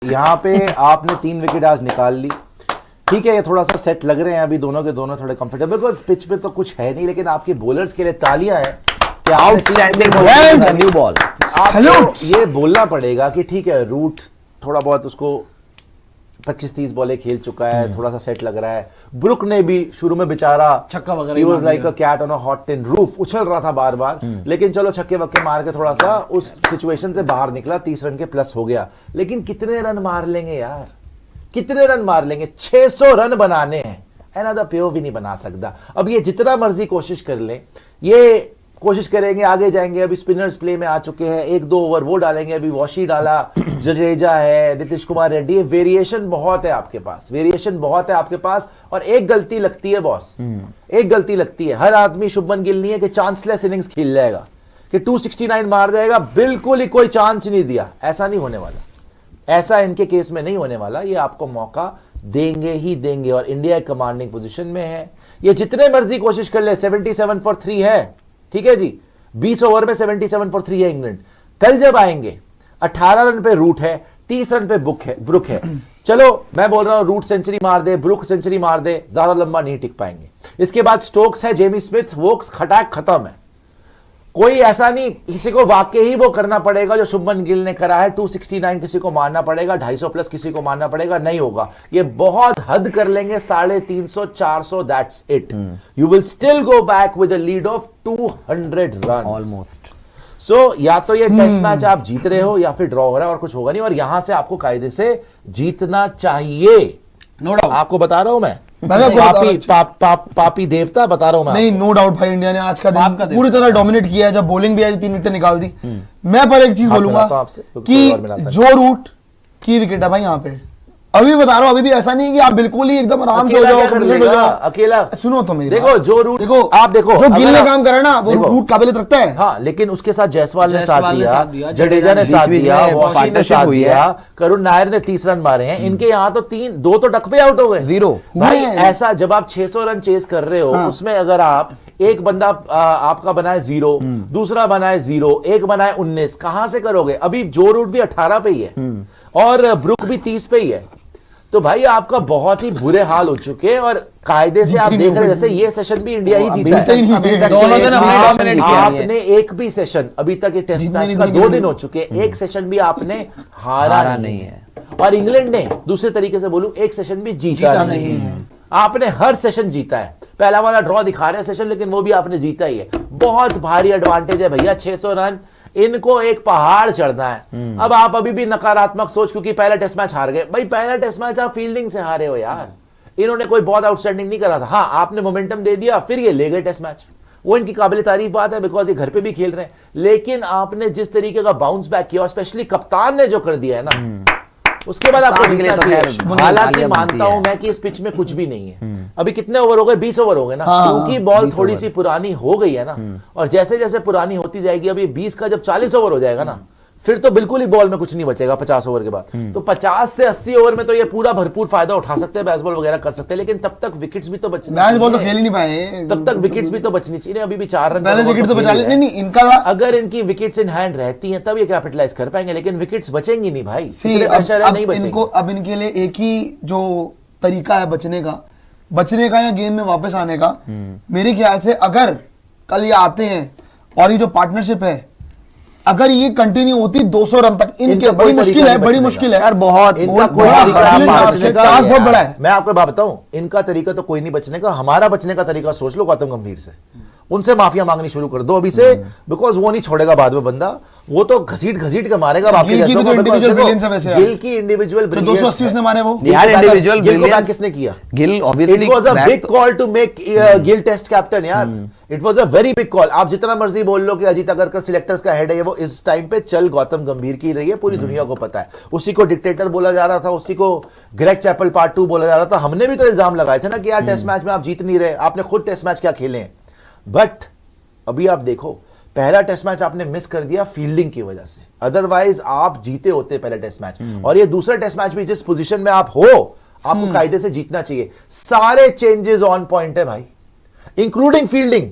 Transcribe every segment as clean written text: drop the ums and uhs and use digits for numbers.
यहाँ पे आपने 3 विकेट आज निकाल ली, ठीक है, ये थोड़ा सा सेट लग रहे हैं अभी दोनों के दोनों थोड़े कंफर्टेबल, बिकॉज पिच पे तो कुछ है नहीं, लेकिन आपके बॉलर्स के लिए तालियां हैं कि आउटस्टैंडिंग न्यू बॉल। आपको ये बोलना पड़ेगा कि ठीक है, रूट थोड़ा बहुत उसको 25-30 बॉलें खेल चुका है, थोड़ा सा सेट लग रहा है। ब्रुक ने भी शुरू में बेचारा छक्का वगैरह ही was like a cat on a hot tin roof, उछल रहा था बार बार, लेकिन चलो छक्के वक्के मार के थोड़ा सा उस सिचुएशन से बाहर निकला, 30 रन के प्लस हो गया। लेकिन कितने रन मार लेंगे यार, कितने रन मार लेंगे? 600 रन बनाने हैं, एनादर प्यो भी नहीं बना सकता। अब ये जितना मर्जी कोशिश कर ले, ये कोशिश करेंगे, आगे जाएंगे। अभी स्पिनर्स प्ले में आ चुके हैं, 1-2 ओवर वो डालेंगे, अभी वॉशी डाला, जडेजा है, नीतीश कुमार रेड्डी है। वेरिएशन बहुत है आपके पास, वेरिएशन बहुत है आपके पास। और एक गलती लगती है बॉस, एक गलती लगती है। हर आदमी शुभमन गिल नहीं है कि चांसलेस इनिंग्स खेल जाएगा, कि 269 मार जाएगा, बिल्कुल ही कोई चांस नहीं दिया, ऐसा नहीं होने वाला, ऐसा इनके केस में नहीं होने वाला। ये आपको मौका देंगे ही देंगे, और इंडिया कमांडिंग पोजीशन में है। ये जितने मर्जी कोशिश कर ले, 77 for 3 है, ठीक है जी, 20 ओवर में 77 for 3 है इंग्लैंड। कल जब आएंगे 18 रन पे रूट है, 30 रन पे ब्रुक है। चलो मैं बोल रहा हूं, रूट सेंचुरी मार दे, ब्रुक सेंचुरी मार दे, ज्यादा लंबा नहीं टिक पाएंगे। इसके बाद स्टोक्स है, जेमी स्मिथ, वो खटाक खत्म है। कोई ऐसा नहीं, किसी को वाकई ही वो करना पड़ेगा जो शुभमन गिल ने करा है, 269 किसी को मारना पड़ेगा, 250 प्लस किसी को मारना पड़ेगा, नहीं होगा। ये बहुत हद कर लेंगे, 350 400, that's it. You will still go back with a lead of 200 run almost. So या तो ये टेस्ट मैच आप जीत रहे हो या फिर ड्रॉ हो रहा है, और कुछ होगा नहीं। और यहां से आपको कायदे से जीतना चाहिए, नो डाउट। आपको बता रहा हूं मैं पापी पापी देवता बता रहा हूं मैं। नहीं, नो डाउट भाई, इंडिया ने आज का दिन पूरी तरह डोमिनेट किया है। जब बॉलिंग भी आई, 3 विकेट निकाल दी। मैं पर एक चीज बोलूंगा कि जो रूट की विकेट है भाई यहाँ पे, अभी बता रहा हूँ, अभी भी ऐसा नहीं है कि आप बिल्कुल ही एकदम आराम से हो जाओ, अकेला। सुनो तो मेरी देखो, जो रूट आप देखो, जो गिल ने काम करा ना, वो रूट काबिलियत रखता है। हाँ, लेकिन उसके साथ जायसवाल ने साथ दिया, जडेजा ने साथ दिया, वॉशी ने साथ दिया, करुण नायर ने 30 रन मारे हैं। इनके यहाँ तो 2 तो डक पे आउट हो गए, 0 भाई। ऐसा जब आप 600 रन चेस कर रहे हो, उसमें अगर आप एक बंदा आपका बनाए 0, दूसरा बनाए 0, एक बनाए 19, कहां से करोगे? अभी जो रूट भी 18 पे ही है और ब्रुक भी 30 पे ही है, तो भाई आपका बहुत ही बुरे हाल हो चुके हैं। और कायदे से आप देख रहे हैं, जैसे ये सेशन भी इंडिया ही जीता है। आपने एक भी सेशन अभी तक, ये टेस्ट मैच का 2 दिन हो चुके हैं, एक सेशन भी आपने हारा नहीं है। और इंग्लैंड ने, दूसरे तरीके से बोलूं, एक सेशन भी जीता नहीं है। आपने हर सेशन जीता है। पहला वाला ड्रॉ दिखा रहे हैं सेशन, लेकिन वो भी आपने जीता ही है। बहुत भारी एडवांटेज है भैया, 600 रन, इनको एक पहाड़ चढ़ना है। अब आप अभी भी नकारात्मक सोच, क्योंकि पहला टेस्ट मैच हार गए। भाई पहला टेस्ट मैच आप फील्डिंग से हारे हो यार, इन्होंने कोई बहुत आउटस्टैंडिंग नहीं करा था। हाँ, आपने मोमेंटम दे दिया, फिर ये ले गए टेस्ट मैच, वो इनकी काबिल तारीफ बात है, बिकॉज ये घर पे भी खेल रहे हैं। लेकिन आपने जिस तरीके का बाउंस बैक किया, और स्पेशली कप्तान ने जो कर दिया है ना, उसके बाद आपको जीतना चाहिए। हालांकि मानता हूं मैं कि इस पिच में कुछ भी नहीं है। अभी कितने ओवर हो गए? 20 ओवर हो गए ना, क्योंकि बॉल थोड़ी सी पुरानी हो गई है ना, और जैसे जैसे पुरानी होती जाएगी, अभी 20 का जब 40 ओवर हो जाएगा ना, फिर तो बिल्कुल ही बॉल में कुछ नहीं बचेगा 50 ओवर के बाद। तो 50 से 80 ओवर में तो ये पूरा भरपूर फायदा उठा सकते हैं, बेसबॉल वगैरह कर सकते हैं, लेकिन तब तक विकेट्स भी तो बचनी चाहिए। बॉल तो खेल ही नहीं पाए, तब तक विकेट्स भी तो बचनी चाहिए। अभी भी 4 रन पहले विकेट तो बचा ले। नहीं, इनका अगर इनकी विकेट्स इन हैंड रहती हैं तब ये कैपिटलाइज कर पाएंगे, लेकिन विकेट्स बचेंगी नहीं भाई। अब इनके लिए एक ही जो तरीका है बचने का या गेम में वापस आने का, मेरे ख्याल से अगर कल ये आते हैं और ये जो पार्टनरशिप है, अगर ये कंटिन्यू होती 200 रन तक, इनके बड़ी मुश्किल है यार, बहुत बड़ा है। मैं आपको बात बताऊं, इनका तरीका तो कोई नहीं बचने का। हमारा बचने का तरीका सोच लो, गौतम गंभीर से उनसे माफिया मांगनी शुरू कर दो अभी से, बिकॉज वो नहीं छोड़ेगा बाद में बंदा, वो तो घसीट के मारेगा। गिल की इंडिविजुअल 280 उसने मारे, वो इंडिविजुअल बैन किसने किया? Gill obviously, it was a big call to make Gill test captain यार, it was a very big call. आप जितना मर्जी बोल लो कि अजीत अगरकर सिलेक्टर्स का हेड है, वो इस टाइम पे चल गौतम गंभीर की रही है, पूरी दुनिया को पता है। उसी को डिक्टेटर बोला जा रहा था, उसी को ग्रेग चैपल पार्ट 2 बोला जा रहा था। हमने भी तो इल्जाम लगाए थे ना कि यार टेस्ट मैच में आप जीत नहीं रहे, आपने खुद टेस्ट मैच क्या खेले हैं। बट अभी आप देखो, पहला टेस्ट मैच आपने मिस कर दिया फील्डिंग की वजह से, अदरवाइज आप जीते होते पहले टेस्ट मैच। और ये दूसरा टेस्ट मैच भी जिस पोजीशन में आप हो, आपको कायदे से जीतना चाहिए। सारे चेंजेस ऑन पॉइंट है भाई, इंक्लूडिंग फील्डिंग।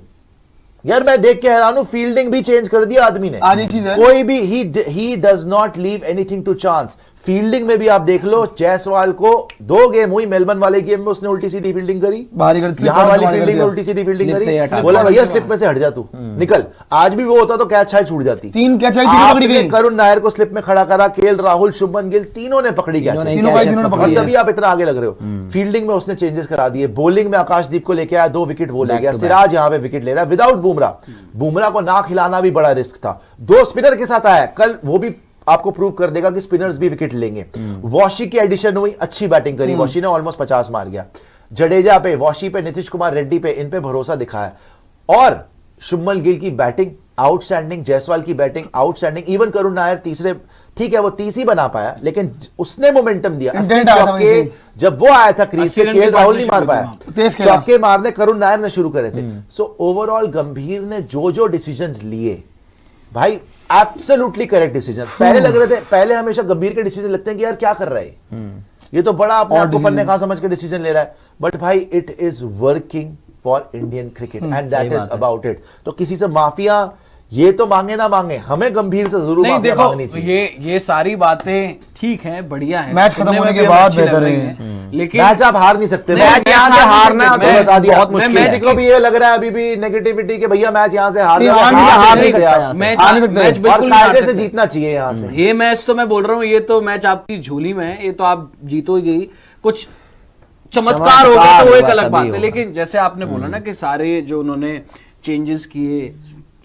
यार मैं देख के हैरान हूं, फील्डिंग भी चेंज कर दिया आदमी ने। आज एक चीज है, कोई भी he does not leave anything to chance. Fielding में भी आप देख लो, जायसवाल को 2 गेम हुई, मेलबर्न वाले गेम में उसने उल्टी सीधी फील्डिंग करी, बाहरी कर, यहाँ वाली फील्डिंग में उल्टी सीधी फील्डिंग स्लिप से करी, हटा बोला भैया स्लिप में से हट जा तू, निकल। आज भी वो होता तो कैच शायद छूट जाती। 3 कैच आई, तीनों पकड़ी आपने गई। करुण नायर को स्लिप में खड़ा करा, केएल राहुल, शुभमन गिल, तीनों ने पकड़ी कैच, तीनों ने पकड़ी। तभी आप इतना आगे लग रहे हो। फील्डिंग में उसने चेंजेस करा दिए, बॉलिंग में आकाशदीप को लेके आया, 2 विकेट वो ले गया, सिराज यहाँ पे विकेट ले रहा है विदाउट बुमराह। बुमराह को ना खिलाना भी बड़ा रिस्क था, 2 स्पिनर के साथ आया, कल वो भी आपको प्रूव कर देगा कि स्पिनर्स भी विकेट लेंगे। वॉशी की एडिशन हुई, अच्छी बैटिंग करी, वॉशी ने ऑलमोस्ट 50 मार गया। जडेजा पे, वॉशी पे, नीतीश कुमार रेड्डी पे, इन पे भरोसा दिखाया। और शुभमन गिल की बैटिंग आउटस्टैंडिंग, जायसवाल की batting outstanding, even Karun Nair तीसरे, ठीक है वो 30 ही बना पाया, लेकिन उसने मोमेंटम दिया। इंटेंट आया था वहीं से। जब वो आया था क्रीज पे, केएल राहुल नहीं मार पाया, तेज खेला। चौके मारने करुण नायर ने शुरू करे थे। सो ओवरऑल गंभीर ने जो डिसीजंस लिए भाई, एब्सोल्युटली करेक्ट डिसीजन। पहले लग रहे थे, पहले हमेशा गंभीर के डिसीजन लगते हैं कि यार क्या कर रहा है ये तो बड़ा अपने आप को फन्ने खा समझ के डिसीजन ले रहा है, बट भाई it is working for Indian cricket and that is about it. तो किसी से माफिया ये तो मांगे ना मांगे, हमें गंभीर से जरूर नहीं माफिया देखो, मांगनी चाहिए। ये सारी बातें ठीक हैं, बढ़िया हैं, मैच खत्म सुनने होने में के भी बाद अच्छी लग बेहतर रही है। हैं। लेकिन मैच आप हार नहीं सकते, नहीं, मैच यहाँ से हार नहीं हारना सकते। तो मैं- बता दिया बहुत मुश्किल किसी है। को भी ये लग रहा है अभी भी नेगेटिविटी के भैया मैच यहाँ से हार नहीं, जाओ, हार नहीं नहीं सकता सकते यहाँ आप। से। मैच हार नहीं सकते। मैच और बिल्कुल नहीं हार कायदे से सकते। जीतना चाहिए यहाँ से। ये मैच तो मैं बोल रहा हूँ, ये तो मैच आपकी झोली में है, ये तो आप जीतो ही गई। कुछ चमत्कार हो गया तो वो एक होगा, अलग बात तभी है, होगा। लेकिन जैसे आपने बोला ना कि सारे जो उन्होंने चेंजेस किए,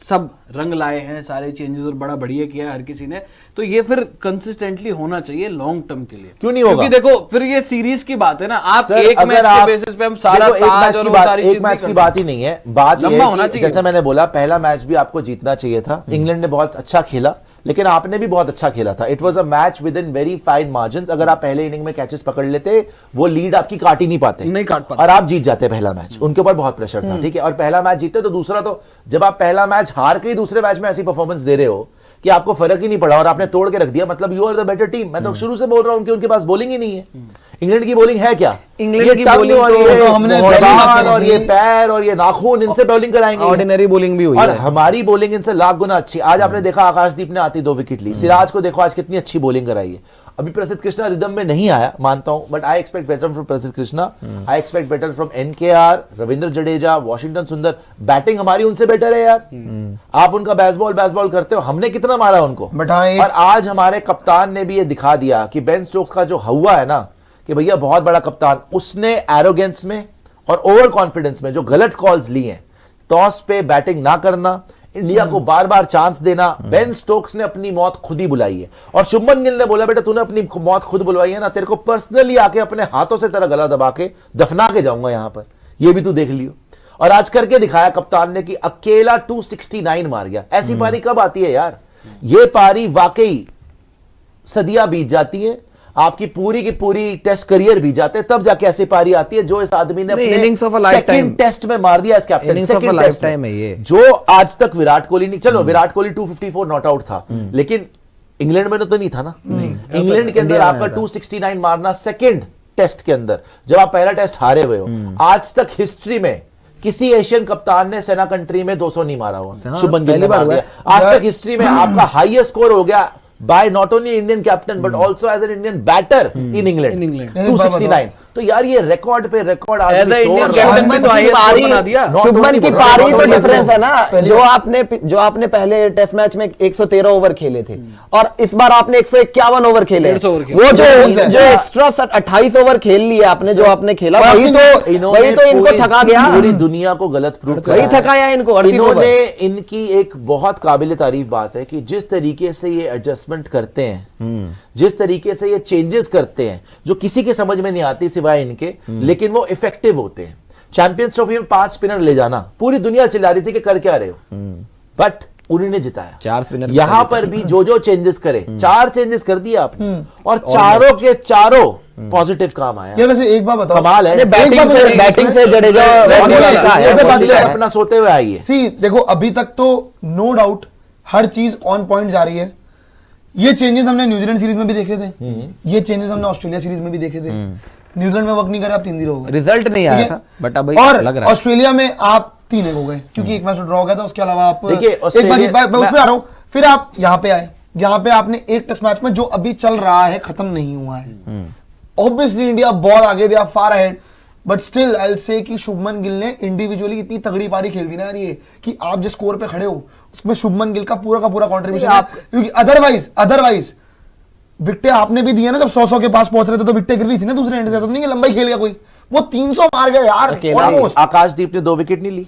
सब रंग लाए हैं सारे चेंजेस, और बड़ा बढ़िया किया हर किसी ने, तो ये फिर कंसिस्टेंटली होना चाहिए लॉन्ग टर्म के लिए। क्यों नहीं होगा? क्योंकि देखो फिर ये सीरीज की बात है ना, आप सर, एक अगर मैच के आप- बेसिस पे हम सारा देखो, एक ताज मैच और की वो बात, सारी एक चीज़ मैच नहीं की कर बात सकते। ही नहीं है। बात ये लंबा है होना कि चाहिए। जैसे मैंने बोला, पहला मैच भी आपको जीतना चाहिए था। इंग्लैंड ने बहुत अच्छा खेला, लेकिन आपने भी बहुत अच्छा खेला था। It was a match with in very fine margin. अगर आप पहले इनिंग में कैचेस पकड़ लेते, वो लीड आपकी काट ही नहीं पाते, नहीं काट पाते। और आप जीत जाते पहला मैच। उनके ऊपर बहुत प्रेशर था, ठीक है, और पहला मैच जीते तो दूसरा तो, जब आप पहला मैच हार के ही दूसरे मैच में ऐसी परफॉर्मेंस दे रहे हो कि आपको फर्क ही नहीं पड़ा और आपने तोड़ के रख दिया, मतलब you are the better team. मैं तो शुरू से बोल रहा हूं कि उनके पास बॉलिंग ही नहीं है। इंग्लैंड की बॉलिंग है क्या? इंग्लैंड ये की टंग bowling और तो ये हमने जबान पहली बात और करी ये थी। पैर और ये नाखून, इनसे बॉलिंग कराएंगे। ऑर्डिनरी बॉलिंग भी हुई और है। हमारी बॉलिंग इनसे लाख गुना अच्छी। आज आपने देखा आकाशदीप ने आती 2 विकेट ली, सिराज को देखो आज कितनी अच्छी बॉलिंग कराई है। अभी प्रसिद्ध कृष्णा रिदम में नहीं आया, मानता हूं, but I expect better from Prasidh Krishna, I expect better from NKR, Ravindra Jadeja, Washington Sundar. Batting हमारी उनसे बेटर है यार। आप उनका बेसबॉल करते हो, हमने कितना मारा उनको। बट हाँ, एक- और आज हमारे कप्तान ने भी ये दिखा दिया कि बेन स्टोक्स का जो हुआ है ना, कि भैया बहुत बड़ा कप्तान, उसने एरोगेंस में और ओवर कॉन्फिडेंस में जो गलत कॉल्स ली हैं, टॉस पे बैटिंग ना करना, इंडिया को बार बार चांस देना, बेन स्टोक्स ने अपनी मौत खुद ही बुलाई है। और शुभमन गिल ने बोला, बेटा तूने अपनी मौत खुद बुलवाई है ना, तेरे को पर्सनली आके अपने हाथों से तेरा गला दबा के दफना के जाऊंगा यहां पर, ये भी तू देख लियो। और आज करके दिखाया कप्तान ने कि अकेला 269 मार गया। ऐसी पारी कब आती है यार? ये पारी वाकई सदियां बीत जाती है, आपकी पूरी की पूरी टेस्ट करियर भी जाते हैं, तब जाके ऐसी पारी आती है जो इस आदमी ने नहीं, अपने innings of a lifetime। Second test में मार दिया। इस captain Innings of a second test lifetime में, है ये। जो आज तक विराट कोहली नहीं, चलो विराट कोहली 254 नॉट आउट था, लेकिन इंग्लैंड में तो नहीं था ना। इंग्लैंड के अंदर इंडिया में आपका था। 269 मारना सेकंड टेस्ट के अंदर, जब आप पहला टेस्ट हारे हुए हो। आज तक हिस्ट्री में किसी एशियन कप्तान ने सेना कंट्री में 200 नहीं मारा हुआ, हाँ, शुभमन गिल पहली ने बार मार हुआ दिया। आज तक हिस्ट्री में आपका हाईएस्ट स्कोर हो गया by not only Indian captain but also as an Indian batter in England, In England। 269। तो यार ये रिकॉर्ड पे record As a Indian captain भी तो highest score बना दिया। शुभमन की पारी तो डिफरेंस है ना, पहली जो आपने पहले टेस्ट मैच में 113 ओवर खेले थे और इस बार आपने 151 ओवर खेले। 150 ओवर खेले। वो है। जो एक्स्ट्रा 28 ओवर खेल लिया आपने, जो आपने खेला, वही तो इनको थका गया, पूरी दुनिया को गलत प्रूव वही थकाया इनको 38 ओवर। इन्होंने, इनकी एक बहुत काबिल तारीफ बात है कि जिस तरीके से ये एडजस्टमेंट करते हैं, जिस तरीके से ये चेंजेस करते हैं, जो किसी के समझ में नहीं आती सिवाय इनके, लेकिन वो इफेक्टिव होते हैं। चैंपियंस ट्रॉफी में 5 स्पिनर ले जाना, पूरी दुनिया चिल्ला रही थी कि कर क्या रहे हो, बट उन्होंने जिताया। 4 स्पिनर यहां पर भी जो चेंजेस करे, 4 चेंजेस कर दिए आपने, और चारों के चारों पॉजिटिव काम आया। ये वैसे एक बात बताओ, कमाल है। बैटिंग से जडेजा अपना सोते हुए आई है। सी देखो, अभी तक तो नो डाउट हर चीज ऑन पॉइंट जा रही है। ये चेंजेस हमने न्यूजीलैंड सीरीज में भी देखे थे, ये चेंजेस हमने ऑस्ट्रेलिया सीरीज में भी देखे थे। न्यूजीलैंड में वर्क नहीं करे, आप 3-0 हो गए, रिजल्ट नहीं आया ठीक है? था, बट अब और लग रहा है। ऑस्ट्रेलिया में आप 3-1 हो गए क्योंकि एक मैच ड्रॉ हो गया था, उसके अलावा आप देखिए, एक बार मैं उस पे आ रहा हूं, फिर आप यहाँ पे आए, यहाँ पे आपने एक टेस्ट मैच में जो अभी चल रहा है खत्म नहीं हुआ है। ऑब्वियसली इंडिया बहुत आगे, they are far ahead, but still I will say कि शुभमन गिल ने इंडिविजुअली इतनी तगड़ी पारी खेल दी ना यार, ये कि आप जिस स्कोर पे खड़े हो उसमें शुभमन गिल का पूरा कंट्रीब्यूशन है, क्योंकि अदरवाइज विकेटें आपने भी दिया ना, जब 100 के पास पहुंच रहे थे तो विकेटें गिर रही थी ना दूसरे एंड से, तो नहीं कि लंबाई खेल गया कोई, वो 300 मार गया यार almost। आकाशदीप ने 2 विकेट नहीं ली,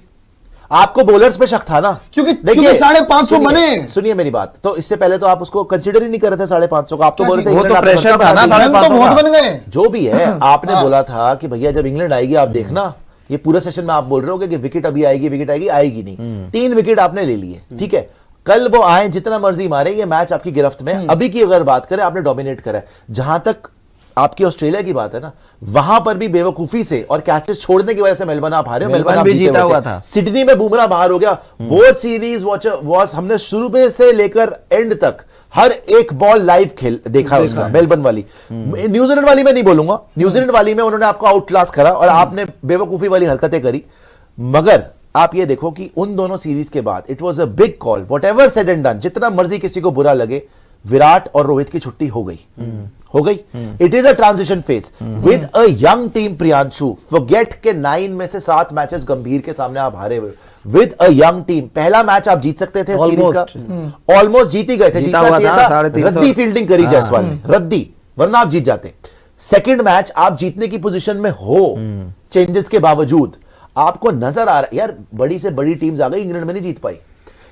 आपको बॉलर्स पे शक था ना, क्योंकि देखिए 550 बने। सुनिए मेरी बात, तो इससे पहले तो आप उसको कंसीडर ही नहीं कर रहे थे 550 का, आप तो बोल रहे थे वो तो इंग्लैंड प्रेशर आपको था ना, धक्का 550 तो बहुत बन गए। जो भी है आपने बोला था कि भैया जब इंग्लैंड आएगी आप देखना, ये पूरे सेशन में आप बोल रहे हो कि विकेट अभी आएगी, विकेट आएगी, आएगी नहीं। 3 विकेट आपने ले लिए, ठीक है, कल वो आए जितना मर्जी मारे, ये मैच आपकी गिरफ्त में। अभी की अगर बात करें, आपने डोमिनेट करा है। जहां तक आपकी ऑस्ट्रेलिया की बात है ना, वहां पर भी बेवकूफी से और कैचेस छोड़ने की वजह से मेलबर्न आप हारे हो, मेलबर्न आप भी जीते जीता हुए हुआ थे। था। सिडनी में बुमराह बाहर हो गया, वो सीरीज वॉच हमने शुरू में से लेकर एंड तक हर एक बॉल लाइव खेल देखा उसका, मेलबर्न वाली। न्यूजीलैंड वाली में नहीं बोलूंगा, न्यूजीलैंड वाली में उन्होंने आपको आउट क्लास करा और आपने बेवकूफी वाली हरकतें करी, मगर आप ये देखो कि उन दोनों सीरीज के बाद it was a big call, whatever said and done, जितना मर्जी किसी को बुरा लगे, विराट और रोहित की छुट्टी हो गई, हो गई। It is a transition phase with a young team. Priyanshu, forget के 9 में से 7 मैचेस गंभीर के सामने आप हारे हुए विद अ यंग टीम। पहला मैच आप जीत सकते थे सीरीज का, ऑलमोस्ट जीत ही गए थे, जीतना चाहिए था, रद्दी फील्डिंग करी जायसवाल ने, रद्दी, वरना आप जीत जाते। सेकंड मैच आप जीतने की पोजीशन में हो, चेंजेस के बावजूद आपको नजर आ रहा है यार, बड़ी से बड़ी टीम्स आ गई, इंग्लैंड में नहीं जीत पाई,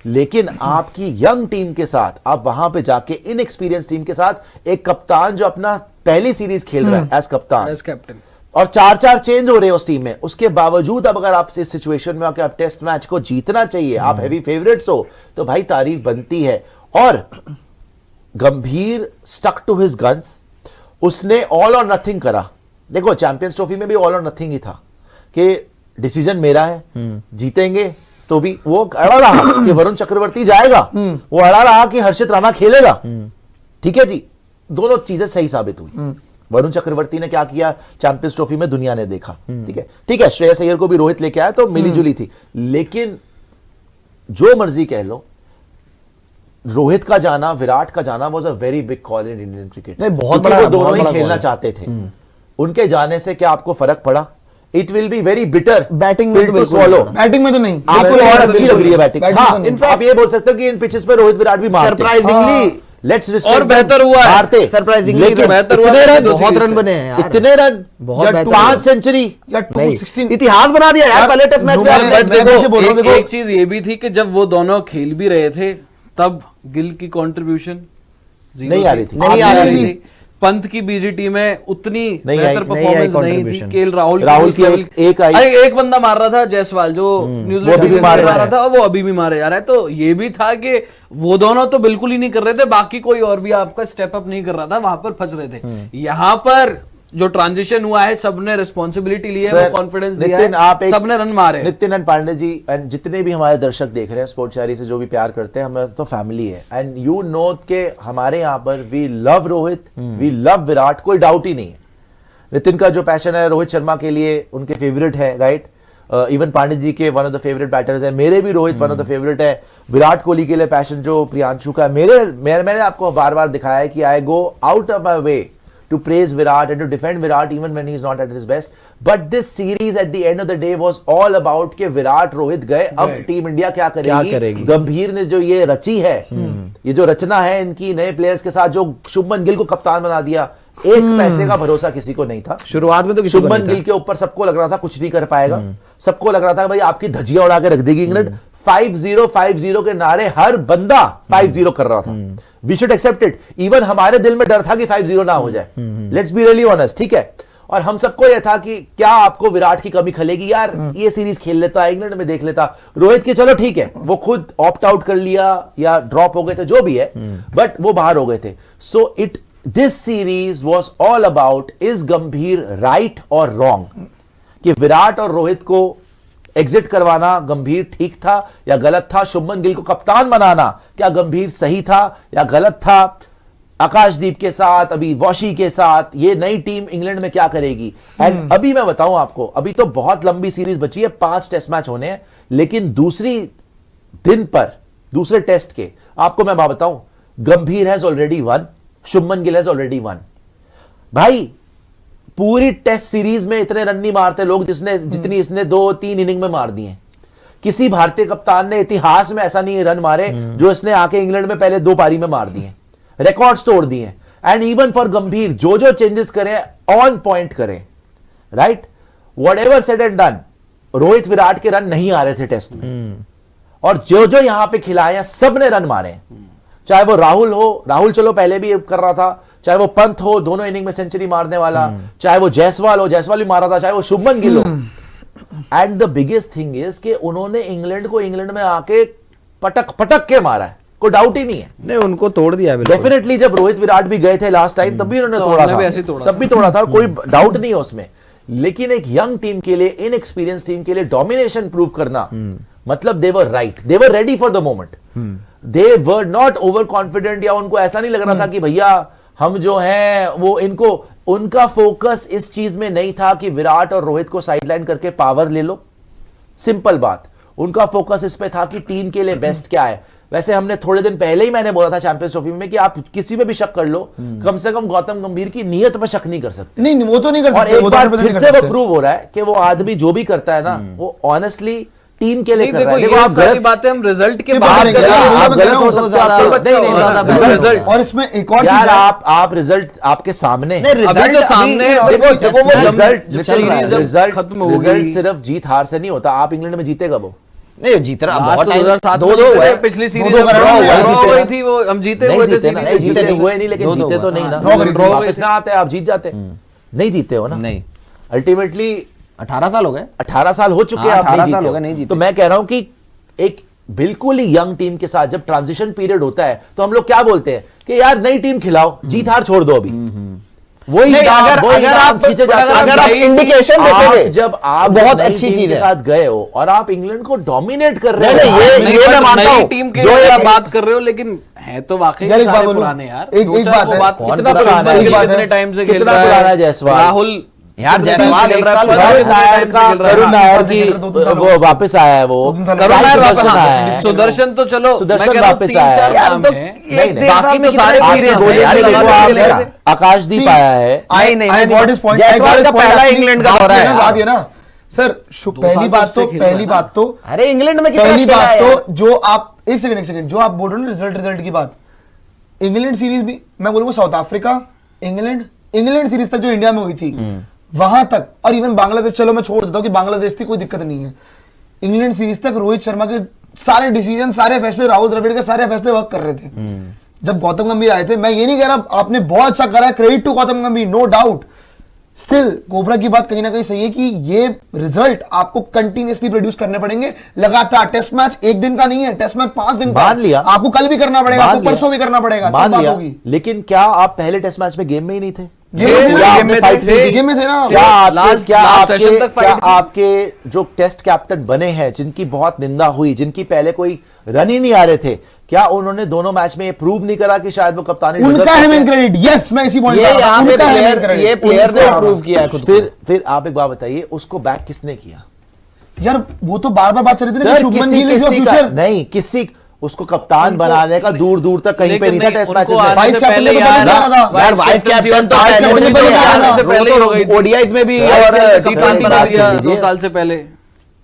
लेकिन आपकी यंग टीम के साथ आप वहां पे जाके इनएक्सपीरियंस टीम के साथ एक कप्तान जो अपना पहली सीरीज खेल रहा है एज कप्तान, एज कैप्टन, और 4-4 चेंज हो रहे हैं उस टीम में, उसके बावजूद अब अगर आप इस सिचुएशन में आके आप टेस्ट मैच को जीतना चाहिए, आप हैवी फेवरेट्स हो, तो भाई तारीफ बनती है। और गंभीर स्टक टू हिज गन्स, उसने ऑल और नथिंग करा। देखो चैंपियंस ट्रॉफी में भी ऑल और नथिंग ही था कि डिसीजन मेरा है, जीतेंगे, तो भी वो अड़ा रहा कि वरुण चक्रवर्ती जाएगा, वो अड़ा रहा कि हर्षित राणा खेलेगा, ठीक है जी, दोनों चीजें सही साबित हुई। वरुण चक्रवर्ती ने क्या किया चैंपियंस ट्रॉफी में, दुनिया ने देखा, ठीक है, ठीक है, श्रेयस अय्यर को भी रोहित लेके आया तो मिली जुली थी, लेकिन जो मर्जी कह लो, रोहित का जाना, विराट का जाना was a very big call in Indian cricket. बहुत क्योंकि बड़ा, वो दोनों बहुत ही बड़ा खेलना call है। चाहते थे, उनके जाने से क्या आपको फर्क पड़ा? It will be very bitter batting में तो बिल्कुल स्वॉलो। बैटिंग में तो नहीं, आपको और अच्छी लग रही है बैटिंग, बैटिंग हाँ, तो नहीं। इनफैक्ट आप ये बोल सकते हो कि इन पिचेस पे रोहित विराट भी मारते, सरप्राइजिंगली लेट्स और बेहतर हुआ है। मारते, सरप्राइजिंगली लेकिन बेहतर हुआ इतने है, रन, बहुत रन बने हैं यार, इतने रन, बहुत बेहतर 5 सेंचुरी, या नहीं, 216 इतिहास बना दिया यार पहले टेस्ट मैच में मैं- आपने। बट मैं वैसे बोल रहा हूं, देखो देखो। एक चीज ये भी थी कि जब वो दोनों खेल भी रहे थे तब गिल की कंट्रीब्यूशन नहीं आ रही थी, नहीं आ रही थी। पंत की बीजेटी में उतनी नहीं बेहतर आई परफॉर्मेंस नहीं थी। contribution। केएल राहुल की एक आई। अरे एक बंदा मार रहा था जायसवाल, जो न्यूजीलैंड वो अभी भी में मार मार रहा रहा है। था, और वो अभी भी मारे जा रहा है। तो ये भी था कि वो दोनों तो बिल्कुल ही नहीं कर रहे थे, बाकी कोई और भी आपका स्टेप अप नहीं कर रहा था, वहां पर फंस रहे थे। यहाँ पर जो ट्रांजिशन हुआ है, सबने रिस्पॉन्सिबिलिटी ली है, सर, वो कॉन्फिडेंस दिया नितिन, आप है, एक- सबने रन मारे। नितिन एंड पांडे जी एंड जितने भी हमारे दर्शक देख रहे हैं, स्पोर्ट्स शायरी से जो भी प्यार करते हैं, हमें तो फैमिली है, एंड यू नो के हमारे यहाँ पर we love Rohit, we love Virat, कोई डाउट ही नहीं है। नितिन का जो पैशन है रोहित शर्मा के लिए, उनके फेवरेट है, राइट, इवन पांडे जी के one of the favourite batters है, मेरे भी Rohit one of the favourite है। विराट कोहली के लिए पैशन जो प्रियांशु का है, मैंने आपको बार बार दिखाया है कि I go out of my way to praise Virat and to defend Virat even when he's not at his best. But this series at the end of the day was all about कि विराट रोहित गए, अब team India क्या करेगी? गंभीर ने जो ये रची है, ये जो रचना है इनकी नए प्लेयर्स के साथ, जो शुभमन गिल को कप्तान बना दिया, एक पैसे का भरोसा किसी को नहीं था शुरुआत में तो किसी को शुभमन नहीं था। गिल के ऊपर सबको लग रहा था कुछ नहीं कर पाएगा, सबको लग रहा था भाई आपकी धजिया उड़ा के रख देगी इंग्लैंड। 5-0 के नारे हर बंदा 5-0 कर रहा था। We should accept it. Even हमारे दिल में डर था कि 5-0 ना हो जाए, लेट्स बी रियली ऑनेस्ट, ठीक है। और हम सबको यह था कि क्या आपको विराट की कमी खलेगी यार, ये सीरीज खेल लेता, इंग्लैंड में देख लेता। रोहित की चलो ठीक है, वो खुद ऑप्ट आउट कर लिया या ड्रॉप हो गए थे, जो भी है, बट वो बाहर हो गए थे। So it this series was all about is गंभीर राइट और रॉन्ग, कि विराट और रोहित को एग्जिट करवाना गंभीर ठीक था या गलत था, शुभमन गिल को कप्तान बनाना क्या गंभीर सही था या गलत था, आकाशदीप के साथ, अभी वॉशी के साथ, ये नई टीम इंग्लैंड में क्या करेगी। एंड अभी मैं बताऊं आपको, अभी तो बहुत लंबी सीरीज बची है, 5 टेस्ट मैच होने हैं, लेकिन दूसरी दिन पर दूसरे टेस्ट के आपको मैं बताऊं, गंभीर has already one, Shubman Gill has already one. भाई पूरी टेस्ट सीरीज में इतने रन नहीं मारते लोग जितनी इसने 2-3 इनिंग में मार दिए। किसी भारतीय कप्तान ने इतिहास में ऐसा नहीं रन मारे जो इसने आके इंग्लैंड में पहले 2 पारी में मार दिए, रिकॉर्ड्स तोड़ दिए। एंड इवन फॉर गंभीर जो चेंजेस करें ऑन पॉइंट करें, right, whatever said and done, Rohit Virat के रन नहीं आ रहे थे टेस्ट में, और जो यहां पे खिलाए सब ने रन मारे। चाहे वो राहुल हो, राहुल चलो पहले भी कर रहा था, चाहे वो पंत हो दोनों इनिंग में सेंचुरी मारने वाला, चाहे वो जायसवाल हो, जायसवाल भी मारा था, चाहे वो शुभमन गिल हो। And the biggest thing is कि उन्होंने इंग्लैंड को इंग्लैंड में आके पटक के मारा है, कोई डाउट ही नहीं है। नहीं, उनको तोड़ दिया बिल्कुल। डेफिनेटली जब रोहित विराट भी गए थे लास्ट टाइम तब भी उन्होंने तो तोड़ा उन्होंने भी था, ऐसे ही तोड़ा तब भी तोड़ा था, कोई डाउट नहीं है उसमें। लेकिन एक यंग टीम के लिए, इनएक्सपीरियंस टीम के लिए डोमिनेशन प्रूव करना, मतलब they were right, they were ready for the moment, they were not over confident, या उनको ऐसा नहीं लग रहा था कि भैया हम जो हैं वो इनको, उनका फोकस इस चीज में नहीं था कि विराट और रोहित को साइडलाइन करके पावर ले लो, सिंपल बात। उनका फोकस इस पे था कि टीम के लिए बेस्ट क्या है। वैसे हमने थोड़े दिन पहले ही मैंने बोला था चैंपियंस ट्रॉफी में कि आप किसी पे भी शक कर लो, कम से कम गौतम गंभीर की नीयत पर शक नहीं कर सकते। नहीं, वो तो नहीं कर और सकते, एक वो तो बार 100% फिर नहीं से कर वो सकते। प्रूव हो रहा है कि वो आदमी जो भी करता है ना वो ऑनेस्टली टीम के लिए नहीं, कर रहा है। देखो देखो ये आप सारी गलत बातें हम रिजल्ट के ये बाद बात कर रहे हैं। आप मैं गलत कह रहा हो हूं, सकते हो, ज्यादा- नहीं, नहीं, ज्यादा नहीं, बेहतर रिजल्ट, है। और इसमें एक और यार चीज है, आप रिजल्ट आपके सामने नहीं, अभी रिजल्ट तो सामने है, अभी- देखो देखो वो रिजल्ट जब चल रहा है, सीरीज रिजल्ट खत्म हो रिजल्ट गई, सिर्फ जीत हार से नहीं होता। आप इंग्लैंड में जीते कब हो? नहीं, जीत रहा लास्ट बहुत टाइम, 2007 में 2-2 जीते हुआ थे, है। पिछली सीरीज 2-2 में draw draw हुआ, draw जीते हुई ना। थी, वो हम जीते नहीं हुए थे जीते ना, सीरीज। नहीं जीते नहीं, हुए नहीं, लेकिन 2-2 जीते तो नहीं ना, draw करी थी। वापस ना आते आप जीत जाते, नहीं जीते हो ना। नहीं, अल्टीमेटली 18 साल हो गए। 18 साल हो चुके हैं, हाँ, आप 18 नहीं साल हो जीते गए, नहीं जीते। तो मैं कह रहा हूं कि एक बिल्कुल ही यंग टीम के साथ जब ट्रांजिशन पीरियड होता है तो हम लोग क्या बोलते हैं कि यार नई टीम खिलाओ, जीत हार छोड़ दो अभी। वही नहीं, नाम, अगर वही अगर नाम आप खींचे जाते हैं। अगर आप इंडिकेशन आप देते जब आप बहुत नई अच्छी टीम चीज के है। साथ गए हो और आप इंग्लैंड को डोमिनेट कर रहे नहीं, हो, नहीं, नहीं, ये पर मैं मानता नई हूं। टीम के जो लिए ये आप बात कर रहे हो, लेकिन है तो वाकई यार एक बात सारे बोलूं, पुराने यार। एक दो चार बात वो है, बात कितना कितना पुराना है, शुभमन गिल एक बात कितने है, टाइम से खेल कितना रहा पुराना है जायसवाल? राहुल यार कितने जायसवाल टाइम से एक खेल रहा साल है? हुआ है। करुण नायर का, खेल रहा है। करुण नायर की दो-तीन साल वो हो वापस आया है, वो दो-तीन साल करुण नायर सुदर्शन वापस आया आया है। सुदर्शन तो चलो सुदर्शन मैं कह रहा हूं वापस 3-4 आया है। यार नाम तो हैं। एक डेढ़ बाकी साल तो में सारे कितने धीरे धीरे गोली धीरे में देखो लगा आप, के ले। आकाशदीप See, आया है। नहीं, नहीं, I नहीं, got his point. Jaiswal I got का his point. पहला आपकी इंग्लैंड का बात दौरा है है। ना, बात ये ना सर, साल पहली तो बात उससे तो खेल रहा है पहली ना। बात तो अरे इंग्लैंड में कितना पहली खेला बात है यार? तो जो आप एक सेकंड जो आप बोल रहे हो ना रिजल्ट की बात, इंग्लैंड सीरीज भी मैं बोलूंगा, साउथ अफ्रीका, इंग्लैंड सीरीज तक जो इंडिया में हुई थी वहां तक, और इवन बांग्लादेश, चलो मैं छोड़ देता हूँ कि बांग्लादेश थी, कोई दिक्कत नहीं है। इंग्लैंड सीरीज तक रोहित शर्मा के सारे डिसीजन, सारे फैसले, राहुल द्रविड़ के सारे फैसले वर्क कर रहे थे। जब गौतम गंभीर आए थे, मैं ये नहीं कह रहा आपने बहुत अच्छा करा है, क्रेडिट टू गौतम गंभीर, नो डाउट, स्टिल कोबरा की बात कहीं ना कहीं सही है कि ये रिजल्ट आपको कंटिन्यूअसली प्रोड्यूस करने पड़ेंगे लगातार। टेस्ट मैच एक दिन का नहीं है, टेस्ट मैच 5 दिन का मान लिया, आपको कल भी करना पड़ेगा, मान आपको लिया, परसों भी करना पड़ेगा, तब मान बात लिया, होगी। लेकिन क्या आप पहले टेस्ट मैच में गेम में ही नहीं थे? गेम में थे क्या ना, आपने fight नहीं की? गेम में थे ना। क्या आपके Last क्या session आपके तक क्या fight थी। आपके जो टेस्ट कैप्टन बने हैं, जिनकी बहुत निंदा हुई, जिनकी पहले कोई रन ही नहीं आ रहे थे, क्या उन्होंने दोनों मैच में ये प्रूव नहीं करा कि शायद वो कप्तानी deserve उनका करते है मेन हैं? क्रेडिट, यस, मैं इसी पॉइंट ये पर आ रहा यहाँ हूं, पे उनका है main प्लेयर, credit। ये प्लेयर ने उनका- प्रूव किया है खुद को। फिर आप एक बात बताइए, उसको बैक किसने किया? यार वो तो बार बार बात चल रही थी ना सर कि शुभमन किसी गिल इज योर किसी का फ्यूचर। नहीं, किसी उसको कप्तान उनको- बनाने का दूर दूर तक कहीं पे लेकिन नहीं था टेस्ट उनको मैचेस आने में। वाइस से कैप्टन पहले तो पहले यार, जाना था। यार वाइस कैप्टन तो वाइस पहले कैप्टन से तो पहले आने यार, से वो पहले ही हो गई तो थी। ओडीआईज में भी सर, और कप्तान की बना बात दिया सुन लीजिए। 2 साल से पहले।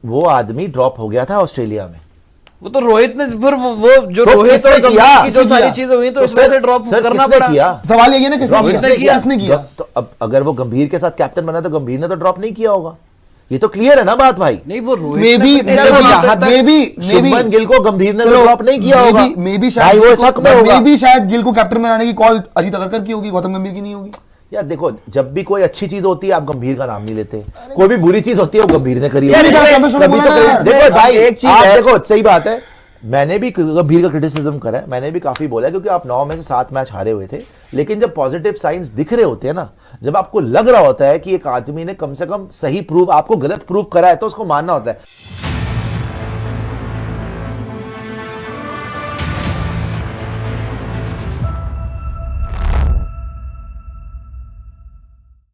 वो आदमी ड्रॉप हो गया था ऑस्ट्रेलिया में। वो तो रोहित ने फिर वो जो तो रोहित किसने और गंभीर किया? की जो किसने सारी किया? चीजें हुई तो तो इसमें सर- से ड्रॉप सर, करना किसने पड़ा। किया? सवाल ये है ना किसने ड्रॉप किया? किसने किया? किसने किया? तो अब अगर वो गंभीर के साथ कैप्टन बना तो गंभीर ने तो ड्रॉप नहीं किया होगा, ये तो क्लियर है ना बात भाई। नहीं वो रोहित मे ने बी तो किया था। शुभमन गिल को गंभीर ने तो ड्रॉप नहीं किया होगा, मे बी भाई वो शक में होगा। मे बी शायद गिल को कैप्टन बनाने की कॉल अजीत अगरकर की होगी, गौतम गंभीर की नहीं होगी। यार देखो, जब भी कोई अच्छी चीज होती है आप गंभीर का नाम नहीं लेते, कोई भी बुरी चीज होती है वो गंभीर ने करी यार, होती इधर है। हमें सुनो कभी तो बोला कभी- ना, देखो भाई एक चीज आप है। देखो, सही बात है, मैंने भी गंभीर का क्रिटिसिज्म करा है, मैंने भी काफी बोला है, क्योंकि आप 9 में से 7 मैच हारे हुए थे। लेकिन जब पॉजिटिव साइंस दिख रहे होते हैं ना, जब आपको लग रहा होता है कि एक आदमी ने कम से कम सही प्रूव, आपको गलत प्रूव करा है, तो उसको मानना होता है।